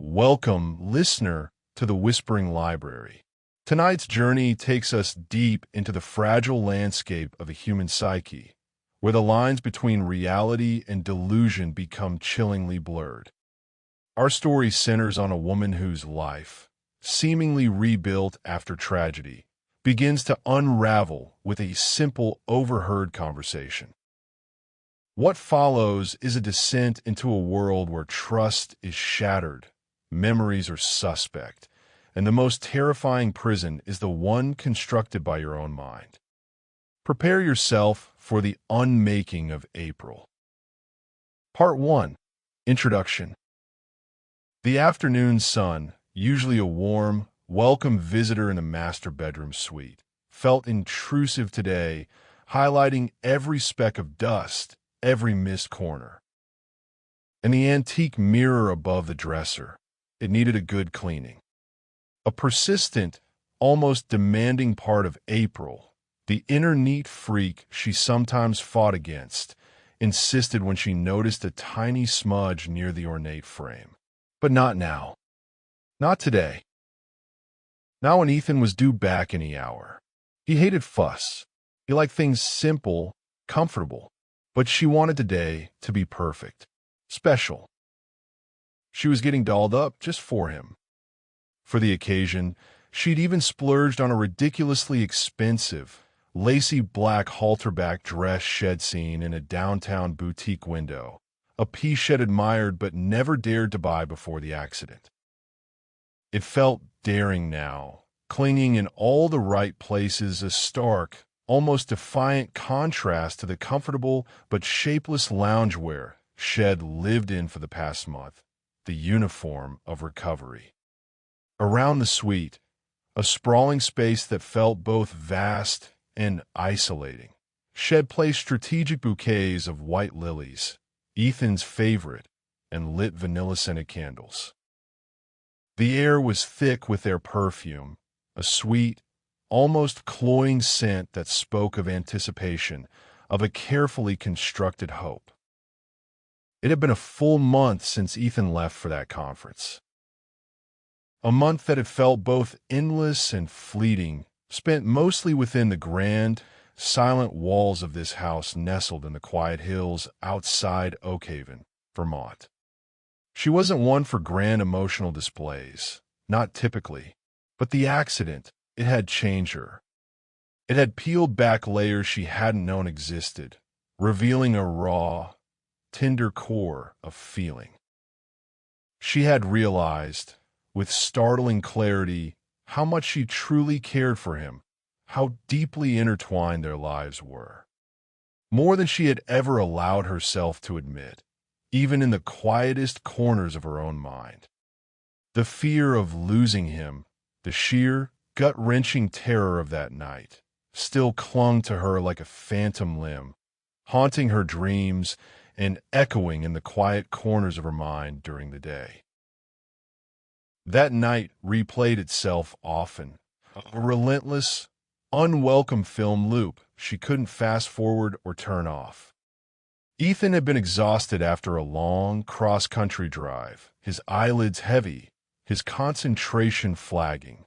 Welcome, listener, to the Whispering Library. Tonight's journey takes us deep into the fragile landscape of a human psyche, where the lines between reality and delusion become chillingly blurred. Our story centers on a woman whose life, seemingly rebuilt after tragedy, begins to unravel with a simple, overheard conversation. What follows is a descent into a world where trust is shattered, memories are suspect, and the most terrifying prison is the one constructed by your own mind. Prepare yourself for the unmaking of April. Part 1. Introduction. The afternoon sun, usually a warm, welcome visitor in the master bedroom suite, felt intrusive today, highlighting every speck of dust, every missed corner. And the antique mirror above the dresser, it needed a good cleaning. A persistent, almost demanding part of April, the inner neat freak she sometimes fought against, insisted when she noticed a tiny smudge near the ornate frame. But not now. Not today. Now when Ethan was due back any hour. He hated fuss. He liked things simple, comfortable. But she wanted today to be perfect, special. She was getting dolled up just for him. For the occasion, she'd even splurged on a ridiculously expensive, lacy black halterback dress shed scene in a downtown boutique window, a piece she'd admired but never dared to buy before the accident. It felt daring now, clinging in all the right places, a stark, almost defiant contrast to the comfortable but shapeless loungewear Shed lived in for the past month, the uniform of recovery. Around the suite, a sprawling space that felt both vast and isolating, Shed placed strategic bouquets of white lilies, Ethan's favorite, and lit vanilla-scented candles. The air was thick with their perfume, a sweet, almost cloying scent that spoke of anticipation, of a carefully constructed hope. It had been a full month since Ethan left for that conference. A month that had felt both endless and fleeting, spent mostly within the grand, silent walls of this house nestled in the quiet hills outside Oakhaven, Vermont. She wasn't one for grand emotional displays, not typically, but the accident, it had changed her. It had peeled back layers she hadn't known existed, revealing a raw, tender core of feeling. She had realized, with startling clarity, how much she truly cared for him, how deeply intertwined their lives were. More than she had ever allowed herself to admit, even in the quietest corners of her own mind. The fear of losing him, the sheer, gut-wrenching terror of that night, still clung to her like a phantom limb, haunting her dreams and echoing in the quiet corners of her mind during the day. That night replayed itself often, a relentless, unwelcome film loop she couldn't fast-forward or turn off. Ethan had been exhausted after a long cross-country drive, his eyelids heavy, his concentration flagging.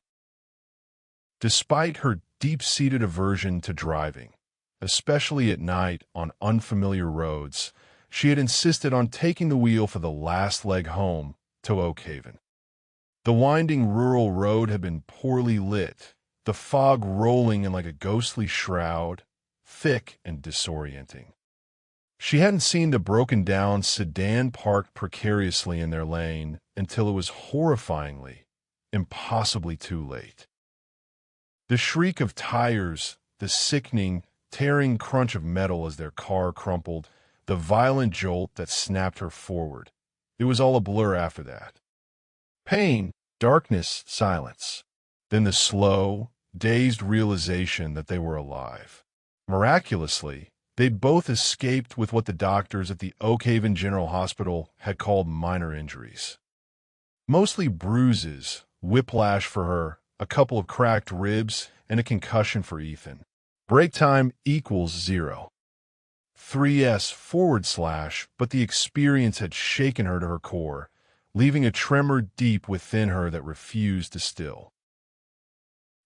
Despite her deep-seated aversion to driving, especially at night on unfamiliar roads, she had insisted on taking the wheel for the last leg home to Oakhaven. The winding rural road had been poorly lit, the fog rolling in like a ghostly shroud, thick and disorienting. She hadn't seen the broken-down sedan parked precariously in their lane until it was horrifyingly, impossibly too late. The shriek of tires, the sickening, tearing crunch of metal as their car crumpled, the violent jolt that snapped her forward. It was all a blur after that. Pain, darkness, silence. Then the slow, dazed realization that they were alive. Miraculously, they'd both escaped with what the doctors at the Oakhaven General Hospital had called minor injuries. Mostly bruises, whiplash for her, a couple of cracked ribs, and a concussion for Ethan. Break time equals 0. 3S / but the experience had shaken her to her core, leaving a tremor deep within her that refused to still.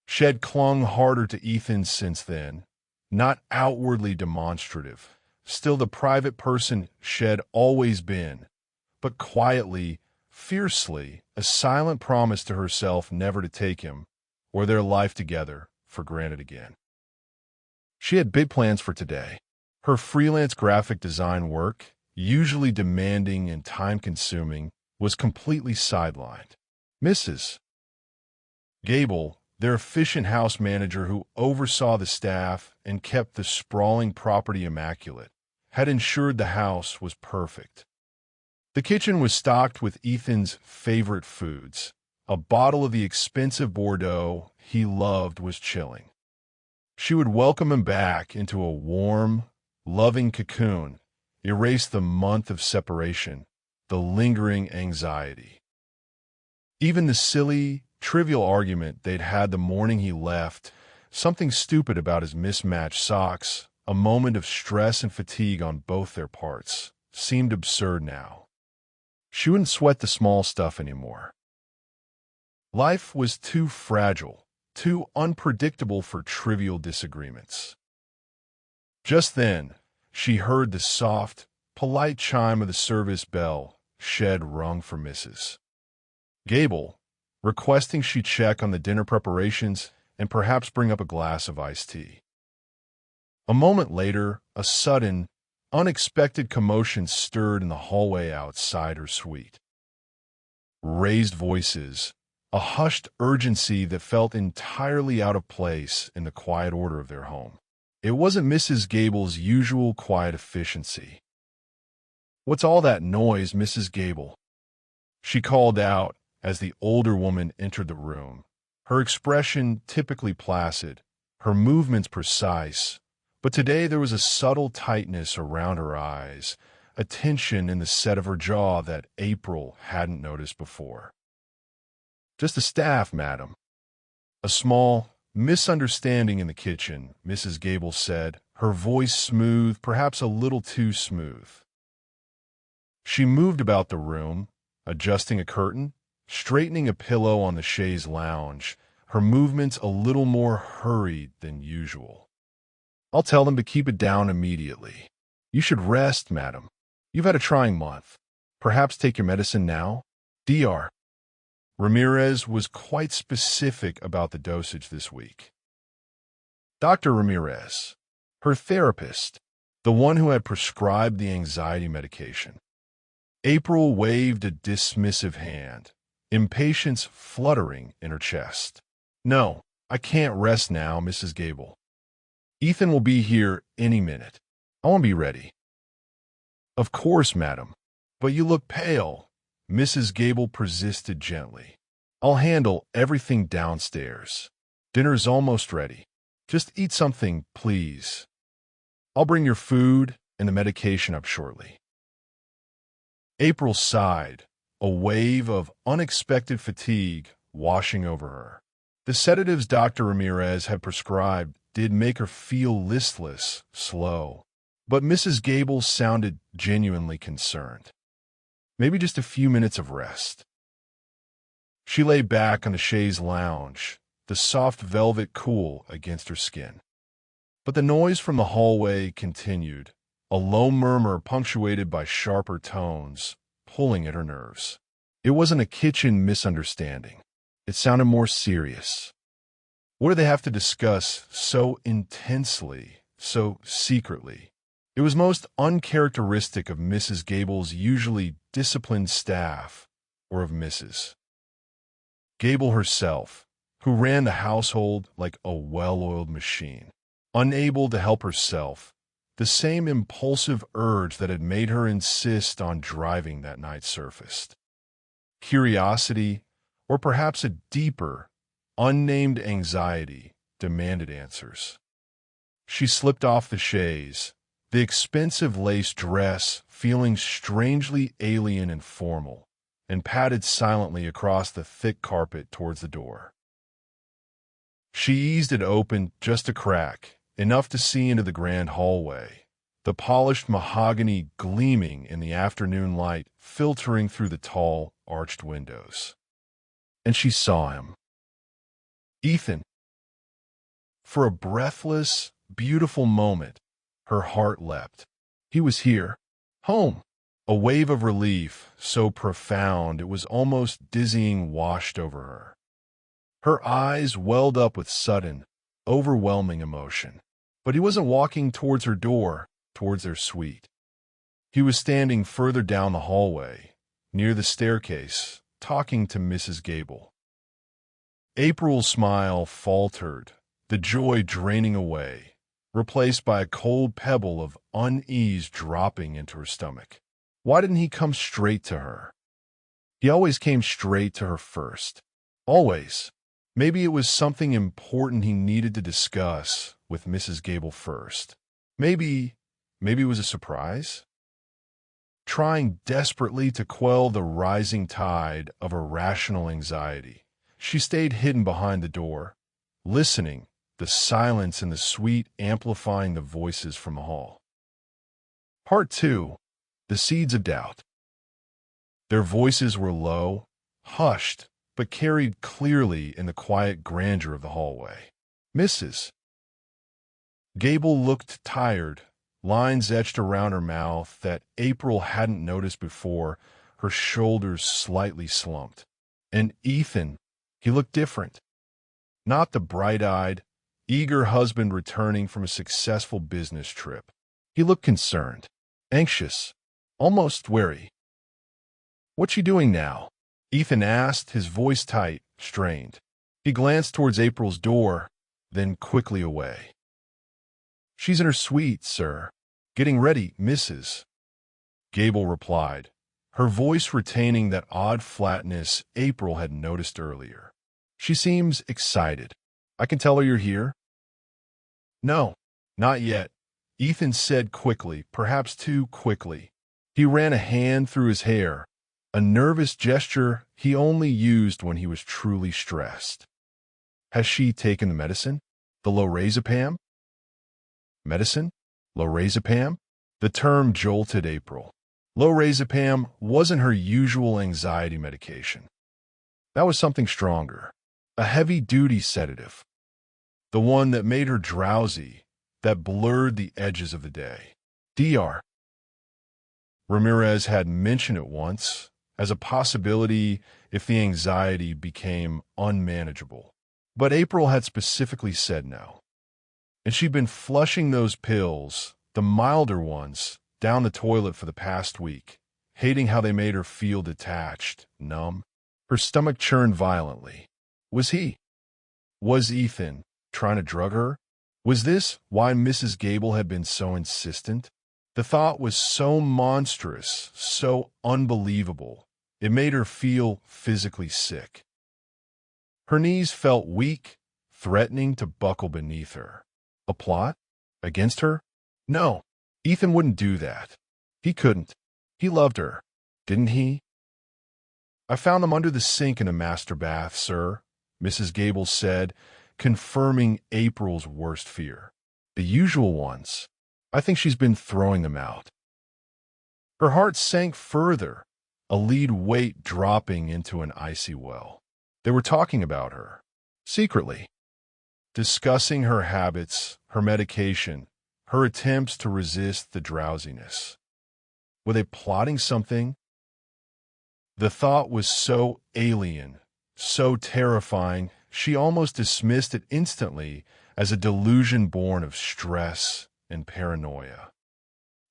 She had clung harder to Ethan since then, not outwardly demonstrative, still the private person she'd always been, but quietly, fiercely, a silent promise to herself never to take him, or their life together, for granted again. She had big plans for today. Her freelance graphic design work, usually demanding and time-consuming, was completely sidelined. Mrs. Gable, their efficient house manager who oversaw the staff and kept the sprawling property immaculate, had ensured the house was perfect. The kitchen was stocked with Ethan's favorite foods. A bottle of the expensive Bordeaux he loved was chilling. She would welcome him back into a warm, loving cocoon, erase the month of separation, the lingering anxiety. Even the silly, trivial argument they'd had the morning he left, something stupid about his mismatched socks, a moment of stress and fatigue on both their parts, seemed absurd now. She wouldn't sweat the small stuff anymore. Life was too fragile, too unpredictable for trivial disagreements. Just then, she heard the soft, polite chime of the service bell Shed rung for Mrs. Gable, requesting she check on the dinner preparations and perhaps bring up a glass of iced tea. A moment later, a sudden, unexpected commotion stirred in the hallway outside her suite. Raised voices, a hushed urgency that felt entirely out of place in the quiet order of their home. It wasn't Mrs. Gable's usual quiet efficiency. "What's all that noise, Mrs. Gable?" she called out as the older woman entered the room, her expression typically placid, her movements precise, but today there was a subtle tightness around her eyes, a tension in the set of her jaw that April hadn't noticed before. "Just the staff, madam." A small misunderstanding in the kitchen, Mrs. Gable said, her voice smooth, perhaps a little too smooth. She moved about the room, adjusting a curtain, straightening a pillow on the chaise lounge, her movements a little more hurried than usual. "I'll tell them to keep it down immediately. You should rest, madam. You've had a trying month. Perhaps take your medicine now? Dr. Ramirez was quite specific about the dosage this week. Dr. Ramirez, her therapist, the one who had prescribed the anxiety medication. April waved a dismissive hand, impatience fluttering in her chest. "No, I can't rest now, Mrs. Gable. Ethan will be here any minute. I won't be ready." "Of course, madam. But you look pale," Mrs. Gable persisted gently. "I'll handle everything downstairs. Dinner's almost ready. Just eat something, please. I'll bring your food and the medication up shortly." April sighed, a wave of unexpected fatigue washing over her. The sedatives Dr. Ramirez had prescribed did make her feel listless, slow, but Mrs. Gable sounded genuinely concerned. Maybe just a few minutes of rest. She lay back on the chaise lounge, the soft velvet cool against her skin. But the noise from the hallway continued, a low murmur punctuated by sharper tones, pulling at her nerves. It wasn't a kitchen misunderstanding. It sounded more serious. What did they have to discuss so intensely, so secretly? It was most uncharacteristic of Mrs. Gable's usually disciplined staff, or of Mrs. Gable herself, who ran the household like a well-oiled machine, unable to help herself. The same impulsive urge that had made her insist on driving that night surfaced. Curiosity, or perhaps a deeper, unnamed anxiety, demanded answers. She slipped off the chaise, the expensive lace dress feeling strangely alien and formal, and padded silently across the thick carpet towards the door. She eased it open just a crack, enough to see into the grand hallway, the polished mahogany gleaming in the afternoon light filtering through the tall, arched windows. And she saw him. Ethan. For a breathless, beautiful moment, her heart leapt. He was here. Home. A wave of relief, so profound it was almost dizzying, washed over her. Her eyes welled up with sudden, overwhelming emotion. But he wasn't walking towards her door, towards their suite. He was standing further down the hallway, near the staircase, talking to Mrs. Gable. April's smile faltered, the joy draining away, replaced by a cold pebble of unease dropping into her stomach. Why didn't he come straight to her? He always came straight to her first. Always. Maybe it was something important he needed to discuss with Mrs. Gable first. Maybe it was a surprise? Trying desperately to quell the rising tide of irrational anxiety, she stayed hidden behind the door, listening, the silence in the suite amplifying the voices from the hall. Part 2. The Seeds of Doubt. Their voices were low, hushed, but carried clearly in the quiet grandeur of the hallway. Mrs. Gable looked tired, lines etched around her mouth that April hadn't noticed before, her shoulders slightly slumped. And Ethan, he looked different. Not the bright-eyed, eager husband returning from a successful business trip. He looked concerned, anxious, almost wary. "What's she doing now?" Ethan asked, his voice tight, strained. He glanced towards April's door, then quickly away. "She's in her suite, sir. Getting ready, Mrs." Gable replied, her voice retaining that odd flatness April had noticed earlier. "She seems excited. I can tell her you're here?" "No, not yet," Ethan said quickly, perhaps too quickly. He ran a hand through his hair, a nervous gesture he only used when he was truly stressed. "Has she taken the medicine? The lorazepam?" "Medicine? Lorazepam?" The term jolted April. Lorazepam wasn't her usual anxiety medication. That was something stronger, a heavy-duty sedative. The one that made her drowsy, that blurred the edges of the day. Dr. Ramirez had mentioned it once, as a possibility if the anxiety became unmanageable. But April had specifically said no. And she'd been flushing those pills, the milder ones, down the toilet for the past week, hating how they made her feel detached, numb. Her stomach churned violently. Was Ethan trying to drug her? Was this why Mrs. Gable had been so insistent? The thought was so monstrous, so unbelievable. It made her feel physically sick. Her knees felt weak, threatening to buckle beneath her. A plot? Against her? No, Ethan wouldn't do that. He couldn't. He loved her, didn't he? "I found them under the sink in a master bath, sir," Mrs. Gable said, confirming April's worst fear. "The usual ones. I think she's been throwing them out." Her heart sank further, a lead weight dropping into an icy well. They were talking about her, secretly, discussing her habits, her medication, her attempts to resist the drowsiness. Were they plotting something? The thought was so alien, so terrifying, she almost dismissed it instantly as a delusion born of stress and paranoia.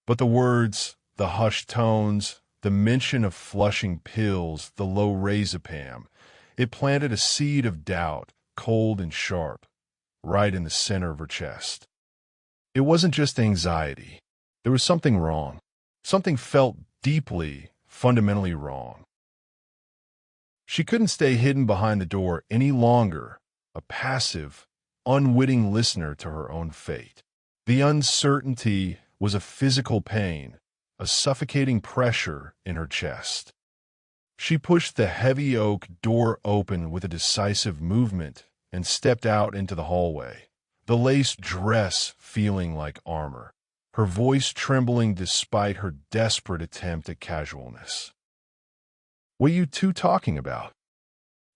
But the words, the hushed tones, the mention of flushing pills, the lorazepam, it planted a seed of doubt, cold and sharp, right in the center of her chest. It wasn't just anxiety. There was something wrong. Something felt deeply, fundamentally wrong. She couldn't stay hidden behind the door any longer, a passive, unwitting listener to her own fate. The uncertainty was a physical pain, a suffocating pressure in her chest. She pushed the heavy oak door open with a decisive movement and stepped out into the hallway, the lace dress feeling like armor. her voice trembling despite her desperate attempt at casualness. "What are you two talking about?"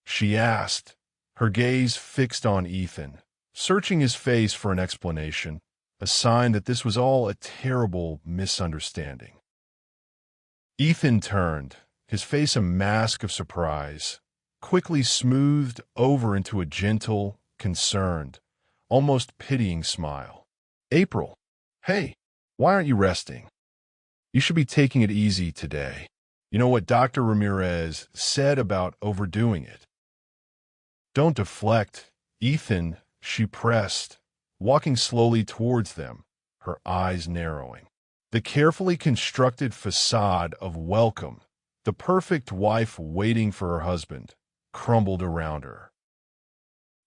she asked, her gaze fixed on Ethan, searching his face for an explanation, a sign that this was all a terrible misunderstanding. Ethan turned, his face a mask of surprise, quickly smoothed over into a gentle, concerned, almost pitying smile. "April, hey, why aren't you resting? You should be taking it easy today. You know what Dr. Ramirez said about overdoing it." "Don't deflect, Ethan," she pressed, walking slowly towards them, her eyes narrowing. The carefully constructed facade of welcome, the perfect wife waiting for her husband, crumbled around her.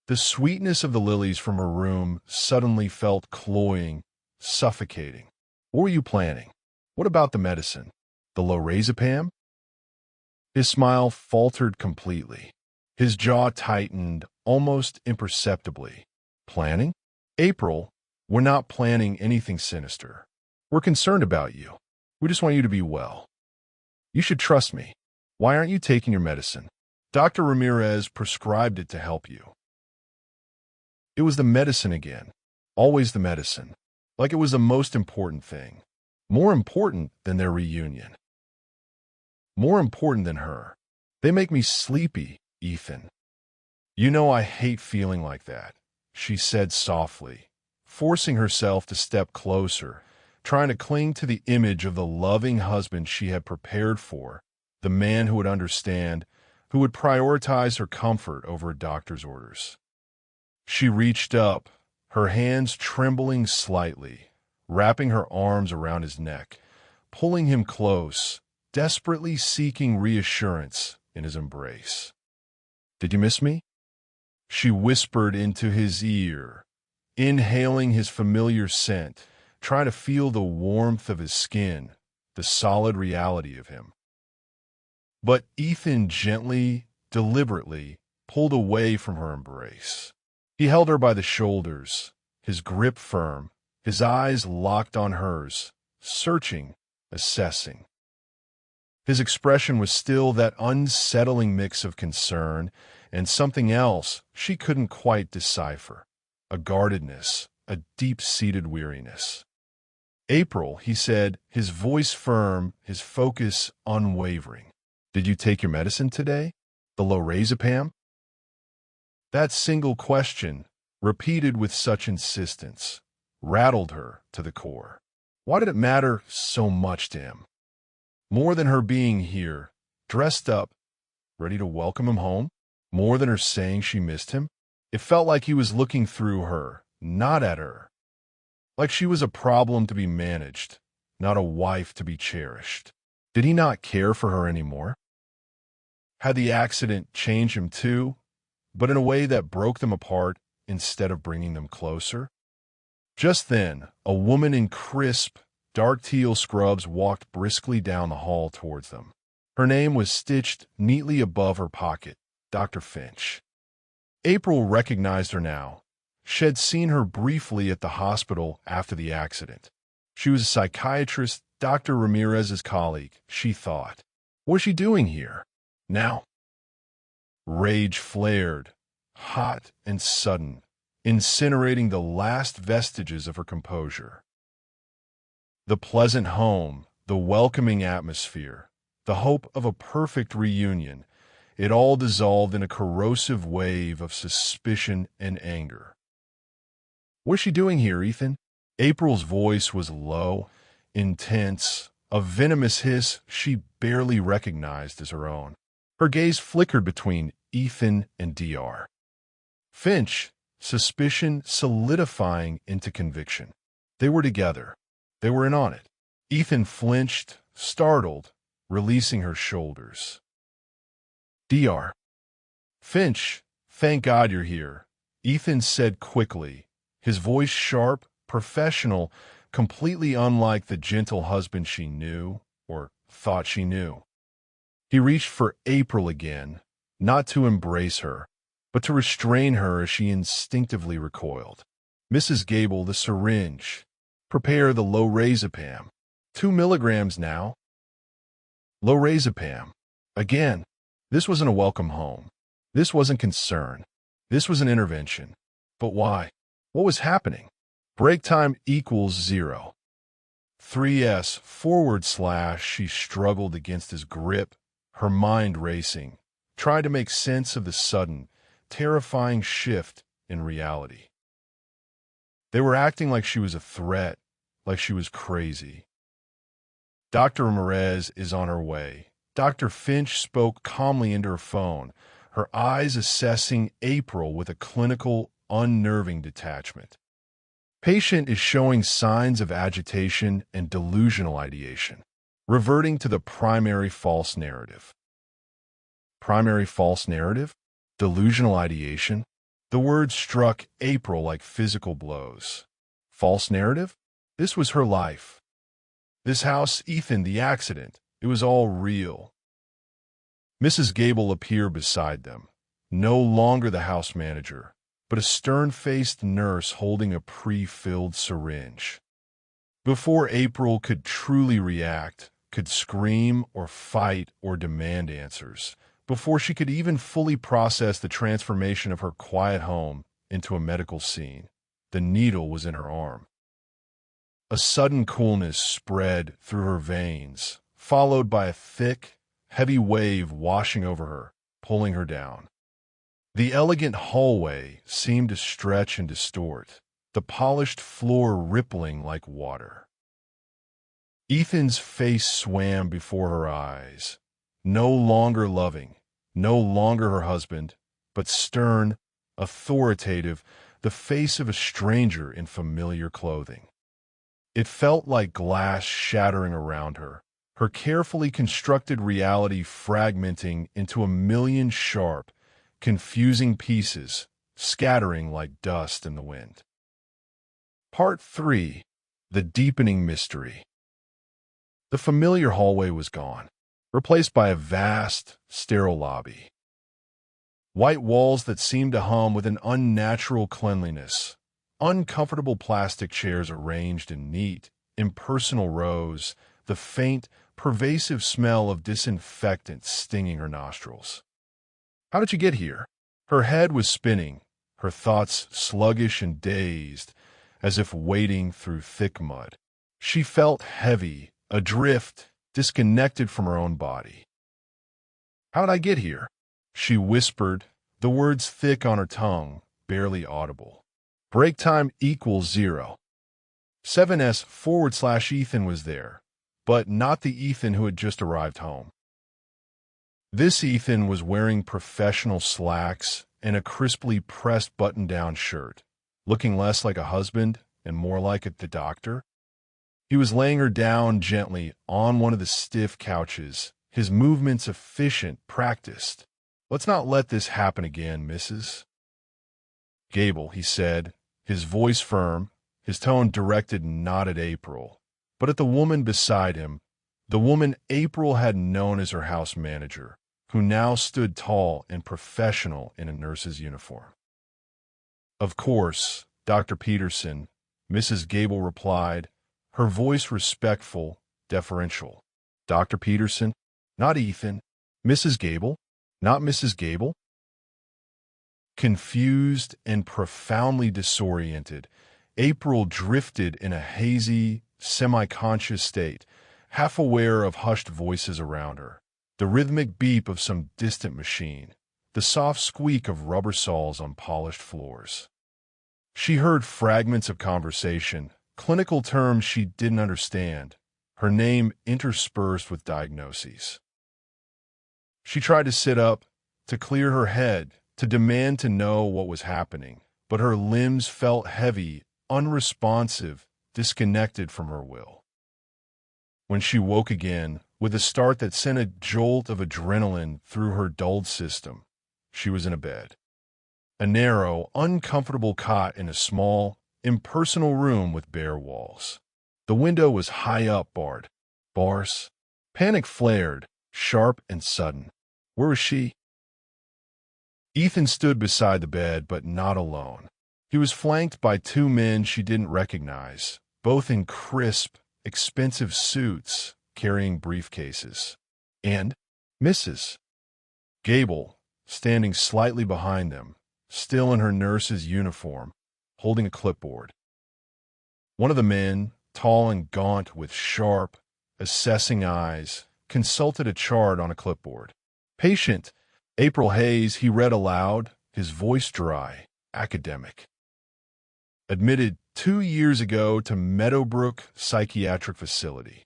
The sweetness of the lilies from her room suddenly felt cloying, suffocating. "What were you planning? What about the medicine? The lorazepam?" His smile faltered completely. His jaw tightened almost imperceptibly. "Planning? April, we're not planning anything sinister. We're concerned about you. We just want you to be well. You should trust me. Why aren't you taking your medicine? Dr. Ramirez prescribed it to help you." It was the medicine again. Always the medicine. Like it was the most important thing. More important than their reunion. More important than her. "They make me sleepy, Ethan." "You know I hate feeling like that," she said softly, forcing herself to step closer, trying to cling to the image of the loving husband she had prepared for, the man who would understand, who would prioritize her comfort over a doctor's orders. She reached up, her hands trembling slightly, wrapping her arms around his neck, pulling him close, desperately seeking reassurance in his embrace. "Did you miss me?" she whispered into his ear, inhaling his familiar scent, trying to feel the warmth of his skin, the solid reality of him. But Ethan gently, deliberately, pulled away from her embrace. He held her by the shoulders, his grip firm, his eyes locked on hers, searching, assessing. His expression was still that unsettling mix of concern and something else she couldn't quite decipher, a guardedness, a deep-seated weariness. "April," he said, his voice firm, his focus unwavering. "Did you take your medicine today? The lorazepam?" That single question, repeated with such insistence, rattled her to the core. Why did it matter so much to him? More than her being here, dressed up, ready to welcome him home? More than her saying she missed him? It felt like he was looking through her, not at her. Like she was a problem to be managed, not a wife to be cherished. Did he not care for her anymore? Had the accident changed him too, but in a way that broke them apart instead of bringing them closer? Just then, a woman in crisp, dark teal scrubs walked briskly down the hall towards them. Her name was stitched neatly above her pocket, Dr. Finch. April recognized her now. She had seen her briefly at the hospital after the accident. She was a psychiatrist, Dr. Ramirez's colleague, she thought. What was she doing here? Now? Rage flared, hot and sudden, incinerating the last vestiges of her composure. The pleasant home, the welcoming atmosphere, the hope of a perfect reunion, it all dissolved in a corrosive wave of suspicion and anger. What's she doing here, Ethan? April's voice was low, intense, a venomous hiss she barely recognized as her own. Her gaze flickered between Ethan and Dr. Finch, suspicion solidifying into conviction. They were together. They were in on it. Ethan flinched, startled, releasing her shoulders. Dr. Finch, thank God you're here, Ethan said quickly, his voice sharp, professional, completely unlike the gentle husband she knew, or thought she knew. He reached for April again, not to embrace her, but to restrain her as she instinctively recoiled. Mrs. Gable, the syringe. Prepare the lorazepam. 2 milligrams now. Lorazepam. Again. This wasn't a welcome home. This wasn't concern. This was an intervention. But why? What was happening? Break time equals 0. 3s / she struggled against his grip, her mind racing, trying to make sense of the sudden, terrifying shift in reality. They were acting like she was a threat, like she was crazy. Dr. Ramirez is on her way. Dr. Finch spoke calmly into her phone, her eyes assessing April with a clinical, unnerving detachment. Patient is showing signs of agitation and delusional ideation, reverting to the primary false narrative. Primary false narrative? Delusional ideation? The word struck April like physical blows. False narrative? This was her life. This house, Ethan, the accident. It was all real. Mrs. Gable appeared beside them, no longer the house manager, but a stern-faced nurse holding a pre-filled syringe. Before April could truly react, could scream or fight or demand answers, before she could even fully process the transformation of her quiet home into a medical scene, the needle was in her arm. A sudden coolness spread through her veins, followed by a thick, heavy wave washing over her, pulling her down. The elegant hallway seemed to stretch and distort, the polished floor rippling like water. Ethan's face swam before her eyes, no longer loving, no longer her husband, but stern, authoritative, the face of a stranger in familiar clothing. It felt like glass shattering around her, her carefully constructed reality fragmenting into a million sharp, confusing pieces, scattering like dust in the wind. Part 3. The Deepening Mystery. The familiar hallway was gone, replaced by a vast, sterile lobby. White walls that seemed to hum with an unnatural cleanliness, uncomfortable plastic chairs arranged in neat, impersonal rows, the faint, pervasive smell of disinfectant stinging her nostrils. How did you get here? Her head was spinning, her thoughts sluggish and dazed, as if wading through thick mud. She felt heavy, adrift, disconnected from her own body. How did I get here? She whispered, the words thick on her tongue, barely audible. Break time equals 0. 7s / Ethan was there, but not the Ethan who had just arrived home. This Ethan was wearing professional slacks and a crisply pressed button-down shirt, looking less like a husband and more like the doctor. He was laying her down gently on one of the stiff couches, his movements efficient, practiced. Let's not let this happen again, Mrs. Gable, he said, his voice firm, his tone directed not at April, but at the woman beside him, the woman April had known as her house manager, who now stood tall and professional in a nurse's uniform. Of course, Dr. Peterson, Mrs. Gable replied, her voice respectful, deferential. Dr. Peterson, not Ethan. Mrs. Gable, not Mrs. Gable. Confused and profoundly disoriented, April drifted in a hazy, semi-conscious state, half aware of hushed voices around her, the rhythmic beep of some distant machine, the soft squeak of rubber soles on polished floors. She heard fragments of conversation, clinical terms she didn't understand, her name interspersed with diagnoses. She tried to sit up, to clear her head, to demand to know what was happening, but her limbs felt heavy, unresponsive, disconnected from her will. When she woke again, with a start that sent a jolt of adrenaline through her dulled system, she was in a bed. A narrow, uncomfortable cot in a small, impersonal room with bare walls. The window was high up, barred. Bars. Panic flared, sharp and sudden. Where was she? Ethan stood beside the bed, but not alone. He was flanked by 2 men she didn't recognize, both in crisp, expensive suits carrying briefcases. And Mrs. Gable, standing slightly behind them, still in her nurse's uniform, holding a clipboard. One of the men, tall and gaunt with sharp, assessing eyes, consulted a chart on a clipboard. Patient April Hayes, he read aloud, his voice dry, academic. Admitted 2 years ago to Meadowbrook Psychiatric Facility.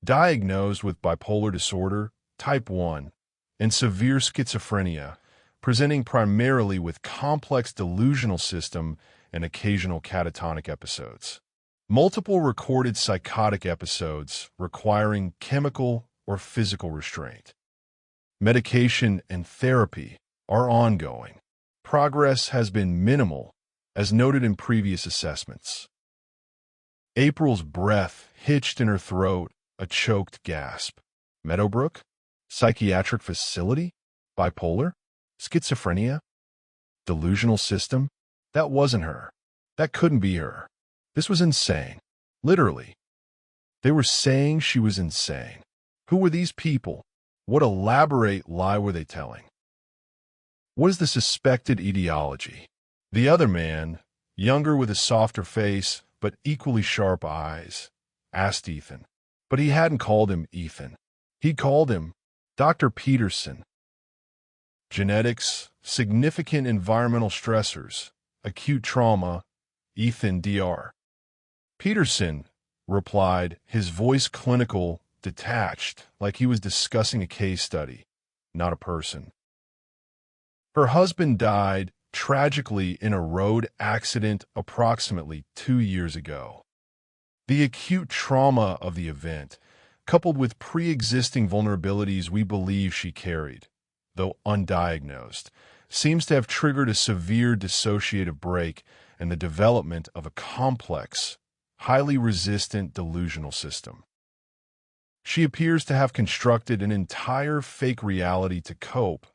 Diagnosed with bipolar disorder, type 1, and severe schizophrenia, presenting primarily with complex delusional system and occasional catatonic episodes. Multiple recorded psychotic episodes requiring chemical or physical restraint. Medication and therapy are ongoing. Progress has been minimal, as noted in previous assessments. April's breath hitched in her throat, a choked gasp. Meadowbrook? Psychiatric facility? Bipolar? Schizophrenia? Delusional system? That wasn't her. That couldn't be her. This was insane. Literally. They were saying she was insane. Who were these people? What elaborate lie were they telling? What is the suspected etiology? The other man, younger with a softer face but equally sharp eyes, asked Ethan. But he hadn't called him Ethan. He called him Dr. Peterson. Genetics, significant environmental stressors, acute trauma, Ethan Dr. Peterson replied, his voice clinical, detached, like he was discussing a case study, not a person. Her husband died tragically in a road accident approximately 2 years ago. The acute trauma of the event, coupled with pre-existing vulnerabilities we believe she carried, though undiagnosed, seems to have triggered a severe dissociative break and the development of a complex, highly resistant delusional system. She appears to have constructed an entire fake reality to cope,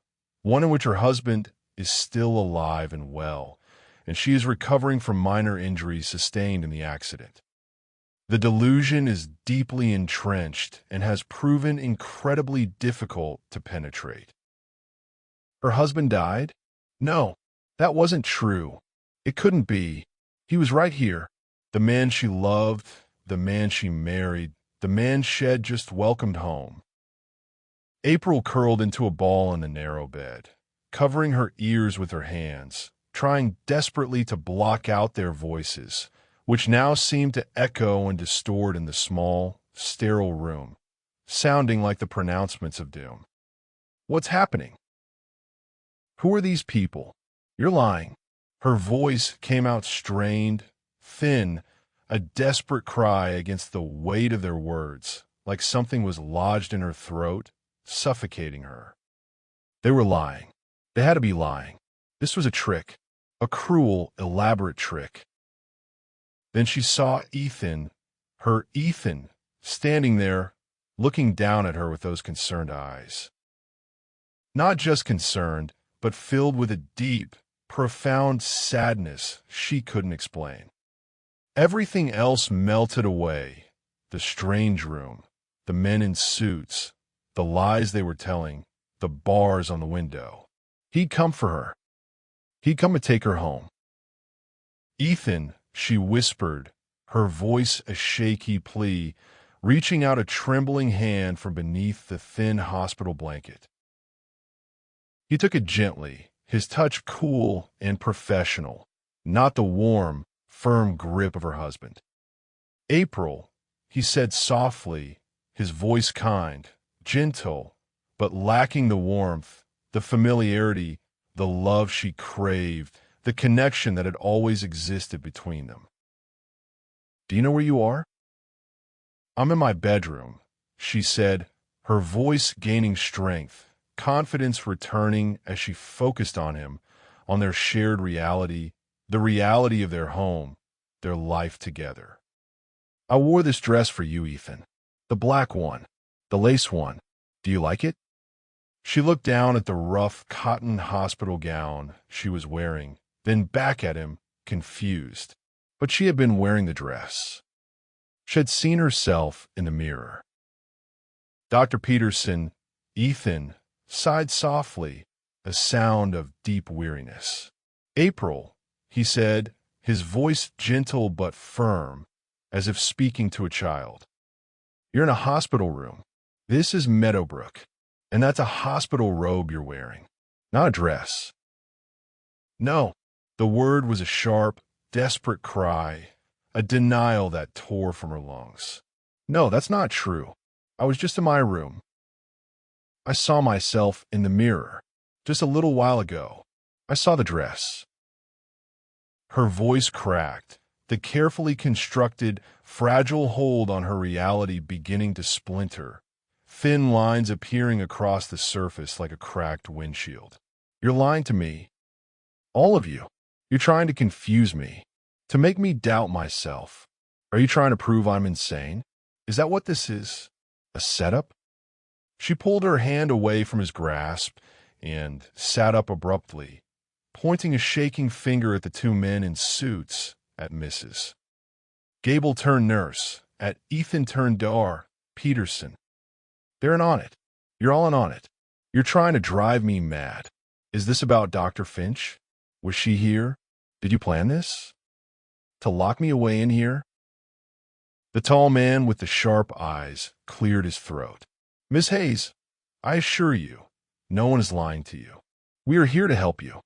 one in which her husband is still alive and well, and she is recovering from minor injuries sustained in the accident. The delusion is deeply entrenched and has proven incredibly difficult to penetrate. Her husband died? No, that wasn't true. It couldn't be. He was right here. The man she loved, the man she married, the man Shed just welcomed home. April curled into a ball in the narrow bed, covering her ears with her hands, trying desperately to block out their voices, which now seemed to echo and distort in the small, sterile room, sounding like the pronouncements of doom. What's happening? Who are these people? You're lying. Her voice came out strained, thin, a desperate cry against the weight of their words, like something was lodged in her throat, suffocating her. They were lying. They had to be lying. This was a trick, a cruel, elaborate trick. Then she saw Ethan, her Ethan, standing there, looking down at her with those concerned eyes. Not just concerned, but filled with a deep, profound sadness she couldn't explain. Everything else melted away, the strange room, the men in suits, the lies they were telling, the bars on the window. He'd come for her. He'd come to take her home. Ethan, she whispered, her voice a shaky plea, reaching out a trembling hand from beneath the thin hospital blanket. He took it gently, his touch cool and professional, not the warm, firm grip of her husband. April, he said softly, his voice kind, gentle, but lacking the warmth, the familiarity, the love she craved, the connection that had always existed between them. Do you know where you are? I'm in my bedroom, she said, her voice gaining strength, confidence returning as she focused on him, on their shared reality, the reality of their home, their life together. I wore this dress for you, Ethan. The black one, the lace one. Do you like it? She looked down at the rough cotton hospital gown she was wearing, then back at him, confused. but she had been wearing the dress. She had seen herself in the mirror. Dr. Peterson, Ethan, sighed softly, a sound of deep weariness. April, he said, his voice gentle but firm, as if speaking to a child. You're in a hospital room. This is Meadowbrook, and that's a hospital robe you're wearing, not a dress. No, the word was a sharp, desperate cry, a denial that tore from her lungs. No, that's not true. I was just in my room. I saw myself in the mirror, just a little while ago. I saw the dress. Her voice cracked, the carefully constructed, fragile hold on her reality beginning to splinter, thin lines appearing across the surface like a cracked windshield. You're lying to me. All of you. You're trying to confuse me, to make me doubt myself. Are you trying to prove I'm insane? Is that what this is? A setup? She pulled her hand away from his grasp and sat up abruptly, pointing a shaking finger at the two men in suits, at Mrs. Gable turned nurse, at Ethan turned Dar, Peterson. They're in on it. You're all in on it. You're trying to drive me mad. Is this about Dr. Finch? Was she here? Did you plan this? To lock me away in here? The tall man with the sharp eyes cleared his throat. Miss Hayes, I assure you, no one is lying to you. We are here to help you.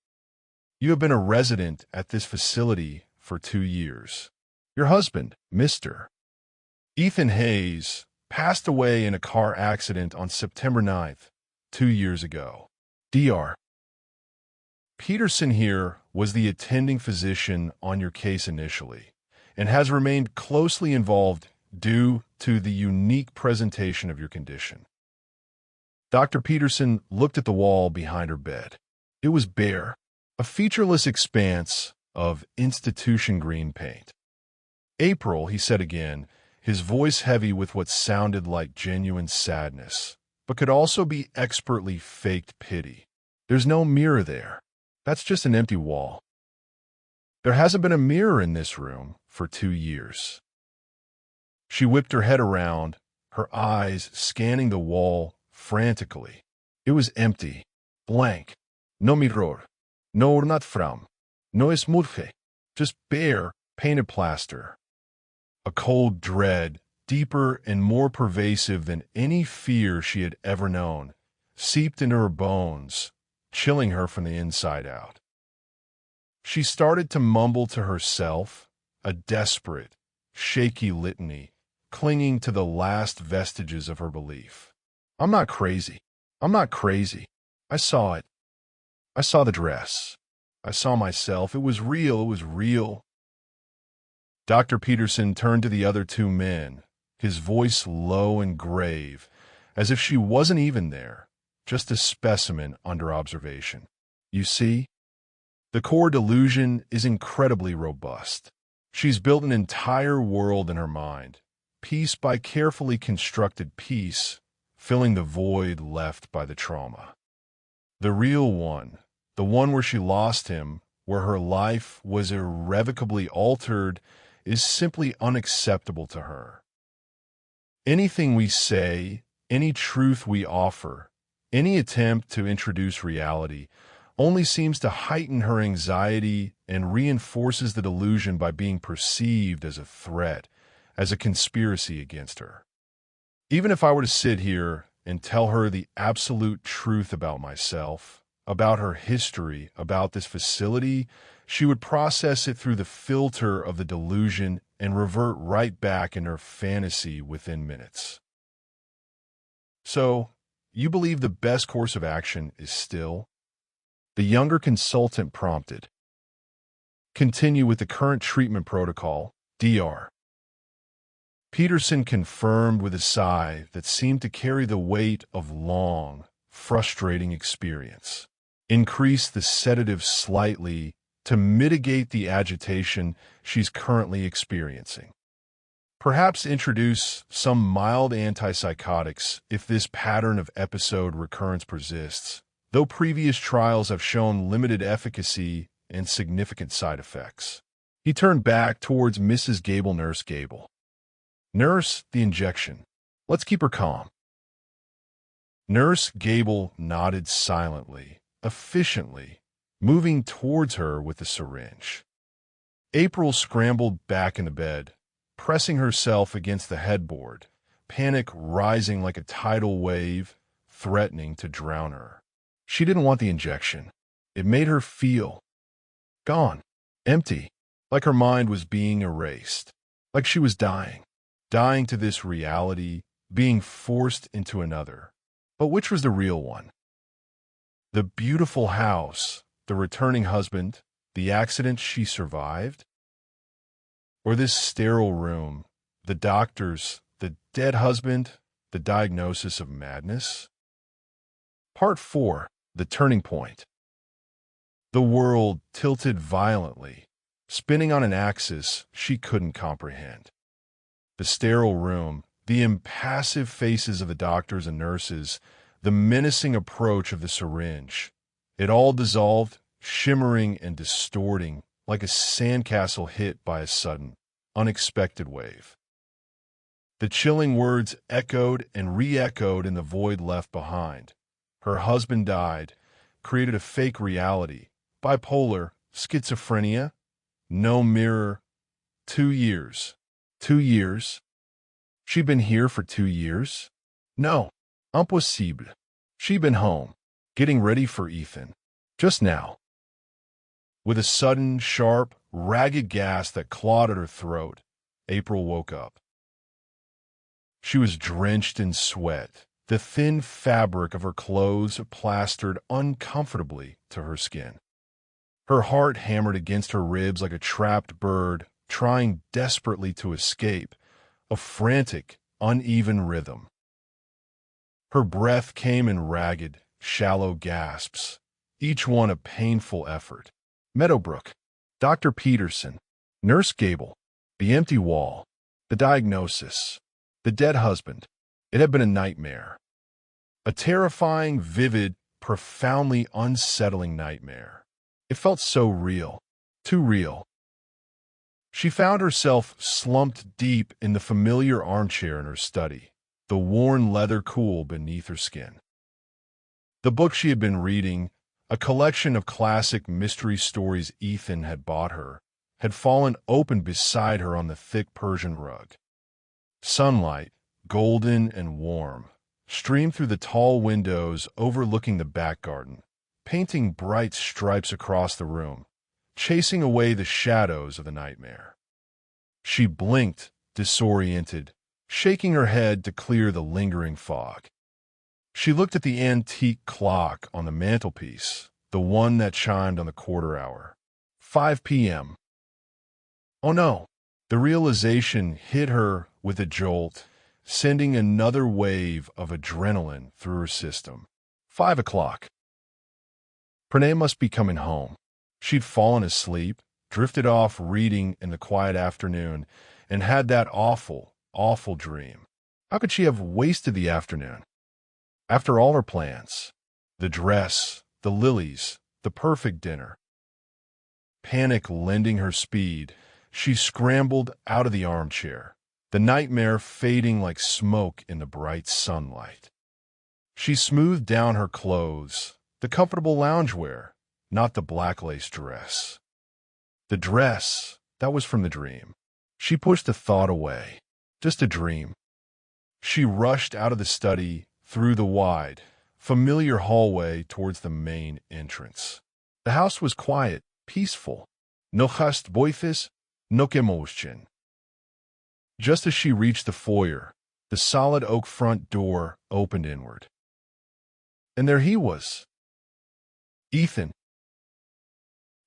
You have been a resident at this facility for 2 years. Your husband, Mr. Ethan Hayes, passed away in a car accident on September 9th, 2 years ago. Dr. Peterson here was the attending physician on your case initially and has remained closely involved due to the unique presentation of your condition. Dr. Peterson looked at the wall behind her bed. It was bare, a featureless expanse of institution green paint. April, he said again, his voice heavy with what sounded like genuine sadness, but could also be expertly faked pity. There's no mirror there. That's just an empty wall. There hasn't been a mirror in this room for 2 years. She whipped her head around, her eyes scanning the wall frantically. It was empty, blank. No mirror. No, not fram. No smurfe. Just bare, painted plaster. A cold dread, deeper and more pervasive than any fear she had ever known, seeped into her bones, chilling her from the inside out. She started to mumble to herself, a desperate, shaky litany, clinging to the last vestiges of her belief. I'm not crazy. I'm not crazy. I saw it. I saw the dress. I saw myself. It was real. It was real. Dr. Peterson turned to the other two men, his voice low and grave, as if she wasn't even there, just a specimen under observation. You see, the core delusion is incredibly robust. She's built an entire world in her mind, piece by carefully constructed piece, filling the void left by the trauma. The real one, the one where she lost him, where her life was irrevocably altered, is simply unacceptable to her. Anything we say, any truth we offer, any attempt to introduce reality only seems to heighten her anxiety and reinforces the delusion by being perceived as a threat, as a conspiracy against her. Even if I were to sit here and tell her the absolute truth about myself, about her history, about this facility, she would process it through the filter of the delusion and revert right back in her fantasy within minutes. So, you believe the best course of action is still? The younger consultant prompted. Continue with the current treatment protocol, Dr. Peterson confirmed with a sigh that seemed to carry the weight of long, frustrating experience. Increase the sedative slightly to mitigate the agitation she's currently experiencing. Perhaps introduce some mild antipsychotics if this pattern of episode recurrence persists, though previous trials have shown limited efficacy and significant side effects. He turned back towards Mrs. Gable, Nurse Gable. Nurse, the injection. Let's keep her calm. Nurse Gable nodded silently, efficiently, moving towards her with the syringe. April scrambled back into bed, pressing herself against the headboard, panic rising like a tidal wave, threatening to drown her. She didn't want the injection. It made her feel gone, empty, like her mind was being erased, like she was dying to this reality, being forced into another. But which was the real one? The beautiful house, the returning husband, the accident she survived? Or this sterile room, the doctors, the dead husband, the diagnosis of madness? Part 4. The Turning Point. The world tilted violently, spinning on an axis she couldn't comprehend. The sterile room, the impassive faces of the doctors and nurses, the menacing approach of the syringe. It all dissolved, shimmering and distorting, like a sandcastle hit by a sudden, unexpected wave. The chilling words echoed and re-echoed in the void left behind. Her husband died, created a fake reality, bipolar, schizophrenia, no mirror. 2 years. 2 years? She'd been here for 2 years? No, impossible. She'd been home, getting ready for Ethan. Just now. With a sudden, sharp, ragged gasp that clawed at her throat, April woke up. She was drenched in sweat, the thin fabric of her clothes plastered uncomfortably to her skin. Her heart hammered against her ribs like a trapped bird trying desperately to escape, a frantic, uneven rhythm. Her breath came in ragged, shallow gasps, each one a painful effort. Meadowbrook, Dr. Peterson, Nurse Gable, the empty wall, the diagnosis, the dead husband. It had been a nightmare. A terrifying, vivid, profoundly unsettling nightmare. It felt so real, too real. She found herself slumped deep in the familiar armchair in her study, the worn leather cool beneath her skin. The book she had been reading, a collection of classic mystery stories Ethan had bought her, had fallen open beside her on the thick Persian rug. Sunlight, golden and warm, streamed through the tall windows overlooking the back garden, painting bright stripes across the room, chasing away the shadows of the nightmare. She blinked, disoriented, shaking her head to clear the lingering fog. She looked at the antique clock on the mantelpiece, the one that chimed on the quarter hour. 5 p.m. Oh no! The realization hit her with a jolt, sending another wave of adrenaline through her system. 5 o'clock. Pranay must be coming home. She'd fallen asleep, drifted off reading in the quiet afternoon, and had that awful, awful dream. How could she have wasted the afternoon? After all her plans, the dress, the lilies, the perfect dinner. Panic lending her speed, she scrambled out of the armchair, the nightmare fading like smoke in the bright sunlight. She smoothed down her clothes, the comfortable loungewear, not the black lace dress. The dress, that was from the dream. She pushed the thought away. Just a dream. She rushed out of the study, through the wide, familiar hallway towards the main entrance. The house was quiet, peaceful. No hast voices, no emotion. Just as she reached the foyer, the solid oak front door opened inward. And there he was. Ethan.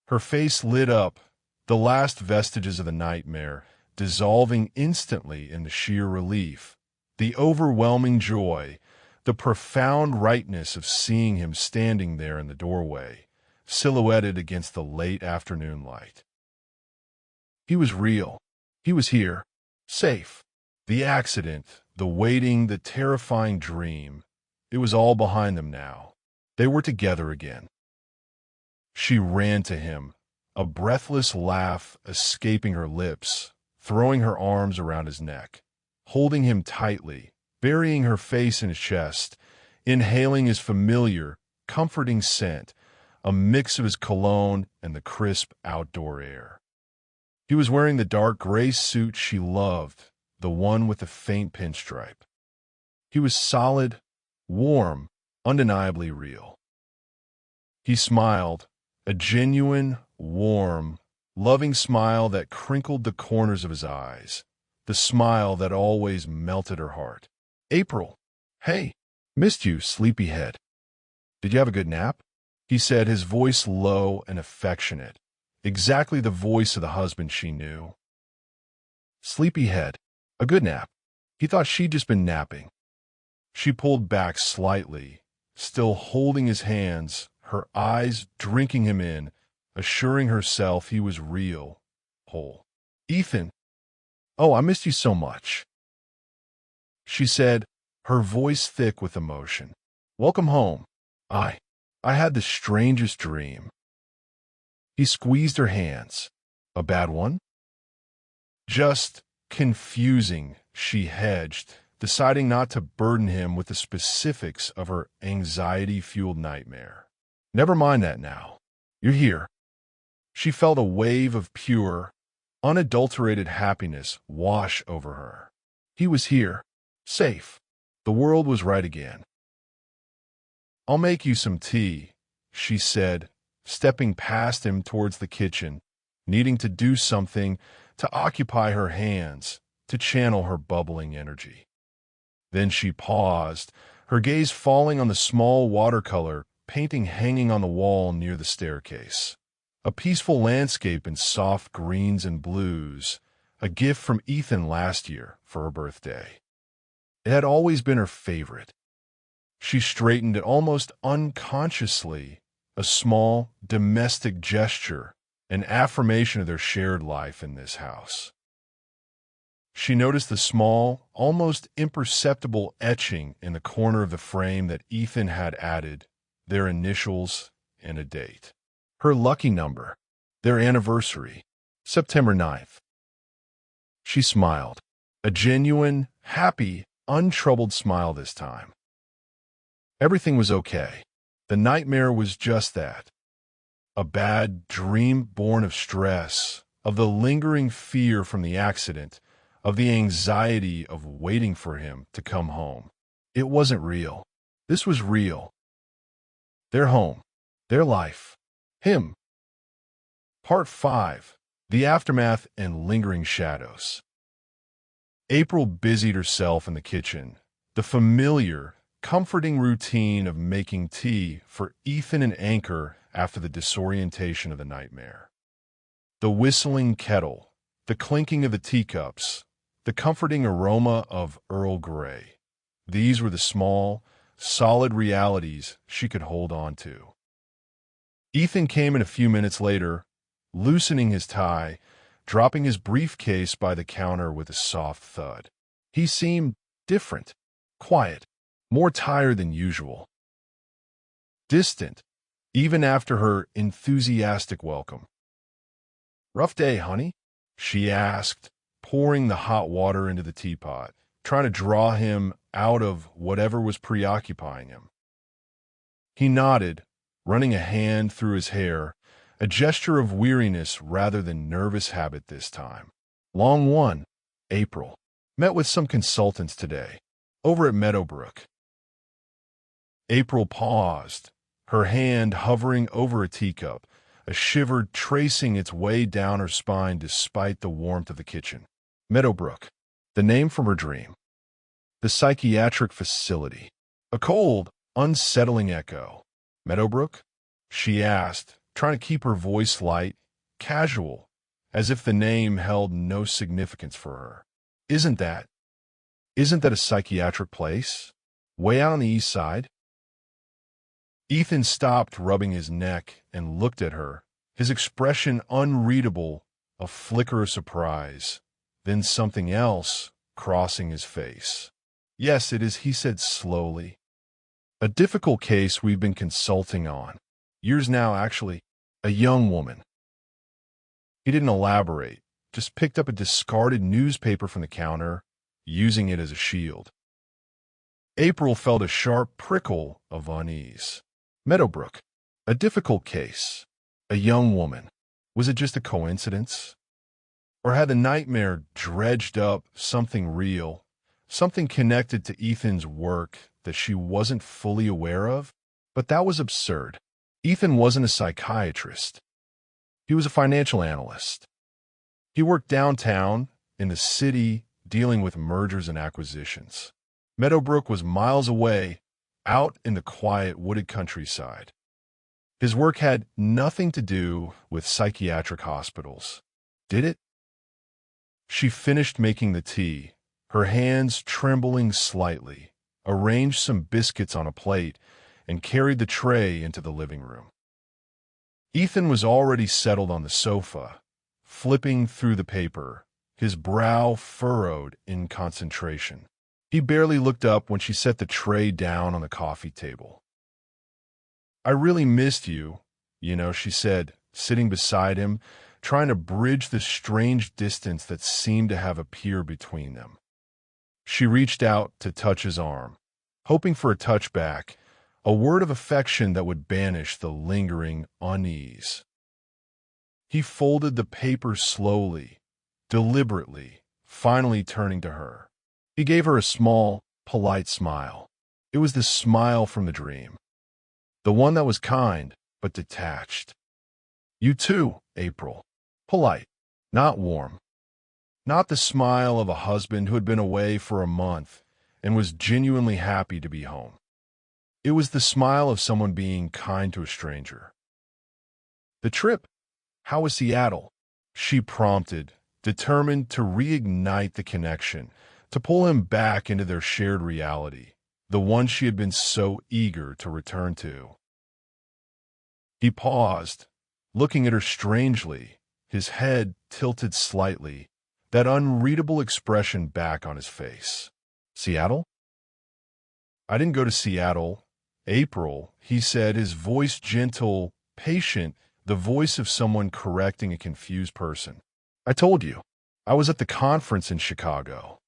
Her face lit up, the last vestiges of the nightmare dissolving instantly into sheer relief, the overwhelming joy, the profound rightness of seeing him standing there in the doorway, silhouetted against the late afternoon light. He was real. He was here, safe. The accident, the waiting, the terrifying dream, it was all behind them now. They were together again. She ran to him, a breathless laugh escaping her lips, throwing her arms around his neck, holding him tightly, burying her face in his chest, inhaling his familiar, comforting scent, a mix of his cologne and the crisp outdoor air. He was wearing the dark gray suit she loved, the one with the faint pinstripe. He was solid, warm, undeniably real. He smiled, a genuine, warm, loving smile that crinkled the corners of his eyes, the smile that always melted her heart. "April, hey, missed you, sleepyhead. Did you have a good nap?" he said, his voice low and affectionate, exactly the voice of the husband she knew. Sleepyhead, a good nap. He thought she'd just been napping. She pulled back slightly, still holding his hands, her eyes drinking him in, assuring herself he was real, whole. "Ethan, oh, I missed you so much," she said, her voice thick with emotion. "Welcome home. I had the strangest dream." He squeezed her hands. "A bad one?" "Just confusing," she hedged, deciding not to burden him with the specifics of her anxiety-fueled nightmare. "Never mind that now. You're here." She felt a wave of pure, unadulterated happiness wash over her. He was here, safe. The world was right again. "I'll make you some tea," she said, stepping past him towards the kitchen, needing to do something to occupy her hands, to channel her bubbling energy. Then she paused, her gaze falling on the small watercolor painting hanging on the wall near the staircase. A peaceful landscape in soft greens and blues, a gift from Ethan last year for her birthday. It had always been her favorite. She straightened it almost unconsciously, a small, domestic gesture, an affirmation of their shared life in this house. She noticed the small, almost imperceptible etching in the corner of the frame that Ethan had added, their initials and a date. Her lucky number, their anniversary, September 9th. She smiled, a genuine, happy, untroubled smile this time. Everything was okay. The nightmare was just that. A bad dream born of stress, of the lingering fear from the accident, of the anxiety of waiting for him to come home. It wasn't real. This was real. Their home, their life, him. Part 5. The Aftermath and Lingering Shadows. April busied herself in the kitchen, the familiar, comforting routine of making tea for Ethan and Anchor after the disorientation of the nightmare. The whistling kettle, the clinking of the teacups, the comforting aroma of Earl Grey. These were the small, solid realities she could hold on to. Ethan came in a few minutes later, loosening his tie, dropping his briefcase by the counter with a soft thud. He seemed different, quiet, more tired than usual. Distant, even after her enthusiastic welcome. "Rough day, honey?" she asked, pouring the hot water into the teapot, trying to draw him out of whatever was preoccupying him. He nodded, running a hand through his hair, a gesture of weariness rather than nervous habit this time. "Long one, April. Met with some consultants today, over at Meadowbrook." April paused, her hand hovering over a teacup, a shiver tracing its way down her spine despite the warmth of the kitchen. Meadowbrook, the name from her dream. The psychiatric facility. A cold, unsettling echo. "Meadowbrook?" she asked, trying to keep her voice light, casual, as if the name held no significance for her. Isn't that a psychiatric place? Way out on the east side?" Ethan stopped rubbing his neck and looked at her, his expression unreadable, a flicker of surprise, then something else crossing his face. "Yes, it is," he said slowly. "A difficult case we've been consulting on. Years now, actually. A young woman. He didn't elaborate, just picked up a discarded newspaper from the counter, using it as a shield. April felt a sharp prickle of unease. Meadowbrook, a difficult case, a young woman. Was it just a coincidence? Or had the nightmare dredged up something real, something connected to Ethan's work that she wasn't fully aware of? But that was absurd. Ethan wasn't a psychiatrist. He was a financial analyst. He worked downtown, in the city, dealing with mergers and acquisitions. Meadowbrook was miles away, out in the quiet wooded countryside. His work had nothing to do with psychiatric hospitals. Did it? She finished making the tea, her hands trembling slightly, arranged some biscuits on a plate, and carried the tray into the living room. Ethan was already settled on the sofa, flipping through the paper, his brow furrowed in concentration. He barely looked up when she set the tray down on the coffee table. "I really missed you, she said, sitting beside him, trying to bridge the strange distance that seemed to have appeared between them. She reached out to touch his arm, hoping for a touch back, a word of affection that would banish the lingering unease. He folded the paper slowly, deliberately, finally turning to her. He gave her a small, polite smile. It was the smile from the dream. The one that was kind, but detached. "You too, April." Polite, not warm. Not the smile of a husband who had been away for a month and was genuinely happy to be home. It was the smile of someone being kind to a stranger. "The trip? How was Seattle?" she prompted, determined to reignite the connection, to pull him back into their shared reality, the one she had been so eager to return to. He paused, looking at her strangely, his head tilted slightly, that unreadable expression back on his face. "Seattle?" "I didn't go to Seattle. April," he said, his voice gentle, patient, the voice of someone correcting a confused person. "I told you. I was at the conference in Chicago.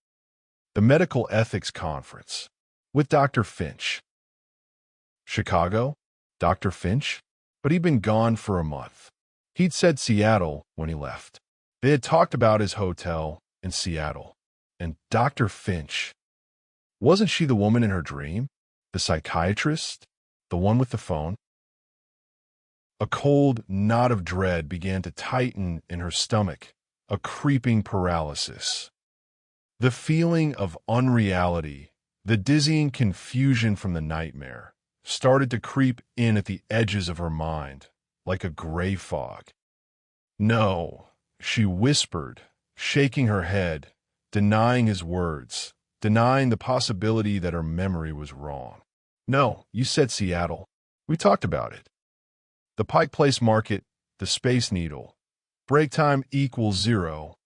The Medical Ethics Conference. With Dr. Finch." "Chicago? Dr. Finch?" But he'd been gone for a month. He'd said Seattle when he left. They had talked about his hotel in Seattle. And Dr. Finch. Wasn't she the woman in her dream? The psychiatrist? The one with the phone? A cold knot of dread began to tighten in her stomach, a creeping paralysis. The feeling of unreality, the dizzying confusion from the nightmare, started to creep in at the edges of her mind, like a gray fog. "No," she whispered, shaking her head, denying his words, denying the possibility that her memory was wrong. "No, you said Seattle. We talked about it. The Pike Place Market, the Space Needle. Break time equals 0.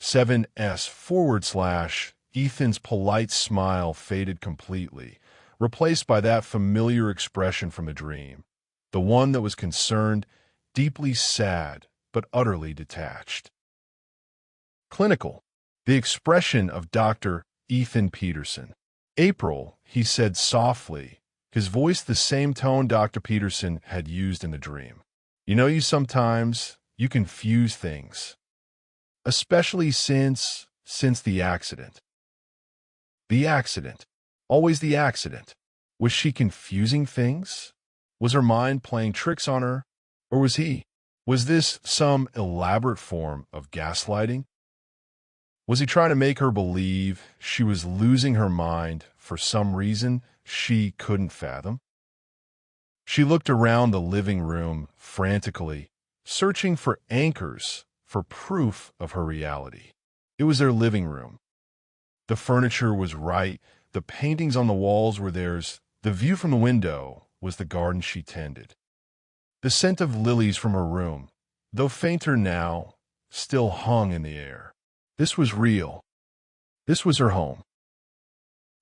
7s / Ethan's polite smile faded completely, replaced by that familiar expression from the dream, the one that was concerned, deeply sad, but utterly detached. Clinical, the expression of Dr. Ethan Peterson. "April," he said softly, his voice the same tone Dr. Peterson had used in the dream. You sometimes, you confuse things. Especially since the accident." The accident. Always the accident. Was she confusing things? Was her mind playing tricks on her? Or was he? Was this some elaborate form of gaslighting? Was he trying to make her believe she was losing her mind for some reason she couldn't fathom? She looked around the living room frantically, searching for anchors, for proof of her reality. It was their living room. The furniture was right, the paintings on the walls were theirs, the view from the window was the garden she tended. The scent of lilies from her room, though fainter now, still hung in the air. This was real. This was her home.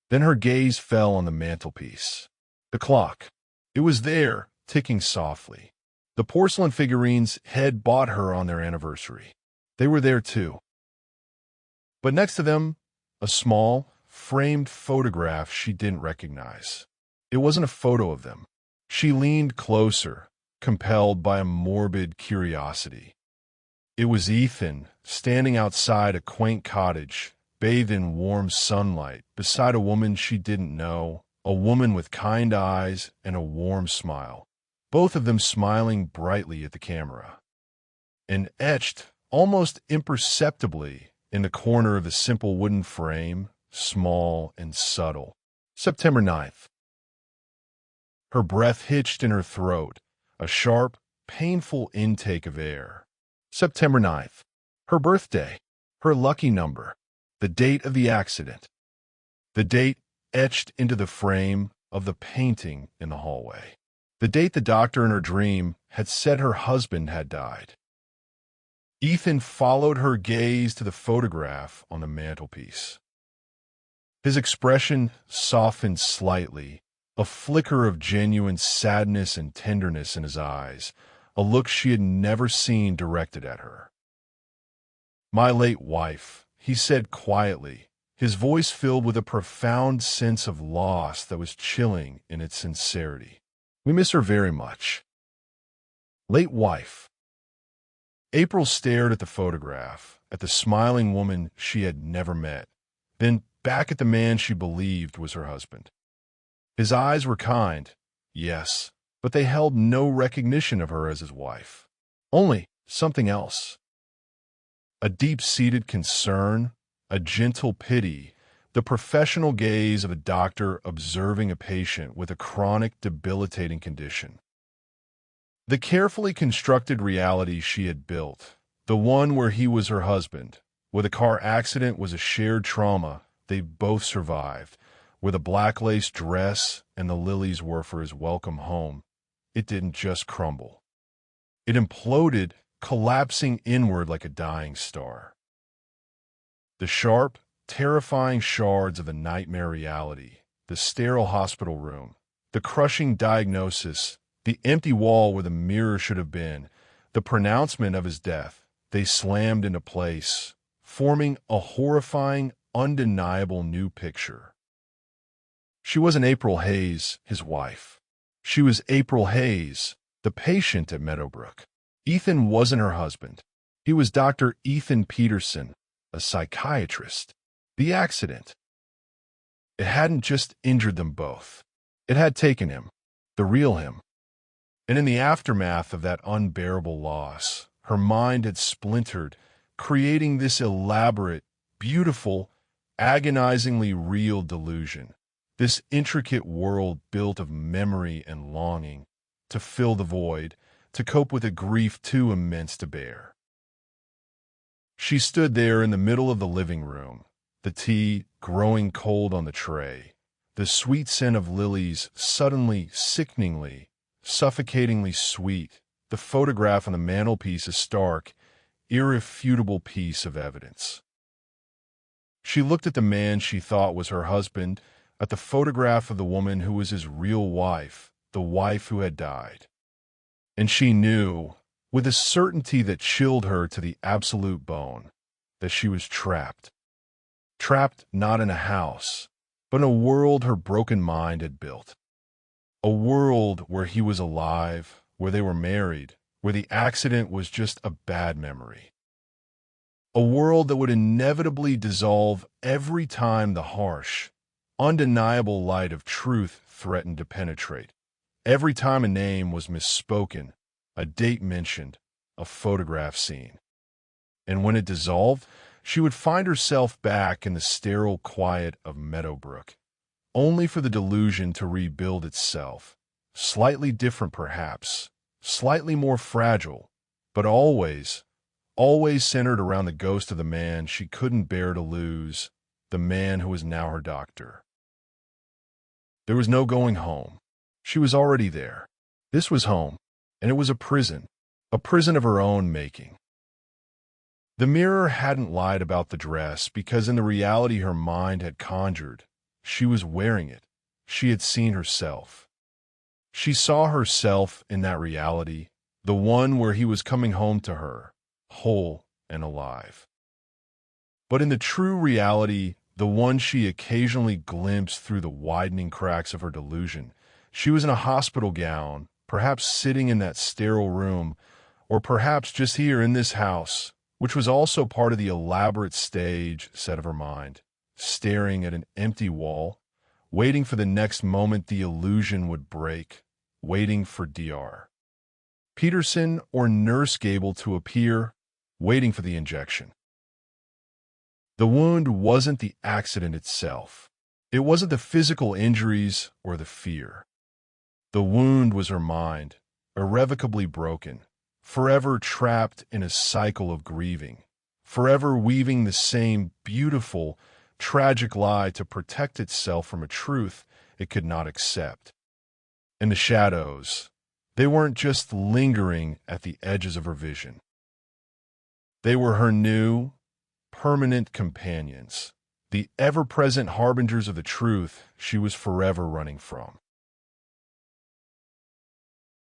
Then her gaze fell on the mantelpiece. The clock. It was there, ticking softly. The porcelain figurines had bought her on their anniversary. They were there too. But next to them, a small, framed photograph she didn't recognize. It wasn't a photo of them. She leaned closer, compelled by a morbid curiosity. It was Ethan, standing outside a quaint cottage, bathed in warm sunlight, beside a woman she didn't know, a woman with kind eyes and a warm smile, both of them smiling brightly at the camera. And etched, almost imperceptibly, in the corner of the simple wooden frame, small and subtle, September 9th. Her breath hitched in her throat, a sharp, painful intake of air. September 9th. Her birthday, her lucky number, the date of the accident. The date etched into the frame of the painting in the hallway. The date the doctor in her dream had said her husband had died. Ethan followed her gaze to the photograph on the mantelpiece. His expression softened slightly, a flicker of genuine sadness and tenderness in his eyes, a look she had never seen directed at her. "My late wife," he said quietly, his voice filled with a profound sense of loss that was chilling in its sincerity. "We miss her very much." Late wife. April stared at the photograph, at the smiling woman she had never met, then back at the man she believed was her husband. His eyes were kind, yes, but they held no recognition of her as his wife. Only something else. A deep-seated concern, a gentle pity, the professional gaze of a doctor observing a patient with a chronic, debilitating condition. The carefully constructed reality she had built, the one where he was her husband, where the car accident was a shared trauma they both survived, where the black lace dress and the lilies were for his welcome home, it didn't just crumble. It imploded, collapsing inward like a dying star. The sharp, terrifying shards of the nightmare reality, the sterile hospital room, the crushing diagnosis, the empty wall where the mirror should have been, the pronouncement of his death, they slammed into place, forming a horrifying, undeniable new picture. She wasn't April Hayes, his wife. She was April Hayes, the patient at Meadowbrook. Ethan wasn't her husband. He was Dr. Ethan Peterson, a psychiatrist. The accident. It hadn't just injured them both. It had taken him, the real him. And in the aftermath of that unbearable loss, her mind had splintered, creating this elaborate, beautiful, agonizingly real delusion, this intricate world built of memory and longing, to fill the void, to cope with a grief too immense to bear. She stood there in the middle of the living room, the tea growing cold on the tray, the sweet scent of lilies suddenly, sickeningly, suffocatingly sweet, the photograph on the mantelpiece a stark, irrefutable piece of evidence. She looked at the man she thought was her husband, at the photograph of the woman who was his real wife, the wife who had died. And she knew, with a certainty that chilled her to the absolute bone, that she was trapped. Trapped not in a house, but in a world her broken mind had built. A world where he was alive, where they were married, where the accident was just a bad memory. A world that would inevitably dissolve every time the harsh, undeniable light of truth threatened to penetrate. Every time a name was misspoken, a date mentioned, a photograph seen. And when it dissolved, she would find herself back in the sterile quiet of Meadowbrook, only for the delusion to rebuild itself, slightly different perhaps, slightly more fragile, but always centered around the ghost of the man she couldn't bear to lose, the man who was now her doctor. There was no going home. She was already there. This was home, and it was a prison of her own making. The mirror hadn't lied about the dress because in the reality her mind had conjured, she was wearing it. She had seen herself. She saw herself in that reality, the one where he was coming home to her, whole and alive. But in the true reality, the one she occasionally glimpsed through the widening cracks of her delusion, she was in a hospital gown, perhaps sitting in that sterile room, or perhaps just here in this house, which was also part of the elaborate stage set of her mind, staring at an empty wall, waiting for the next moment the illusion would break, waiting for Dr. Peterson or Nurse Gable to appear, waiting for the injection. The wound wasn't the accident itself. It wasn't the physical injuries or the fear. The wound was her mind, irrevocably broken, forever trapped in a cycle of grieving, forever weaving the same beautiful, tragic lie to protect itself from a truth it could not accept. And the shadows, they weren't just lingering at the edges of her vision. They were her new, permanent companions, the ever-present harbingers of the truth she was forever running from.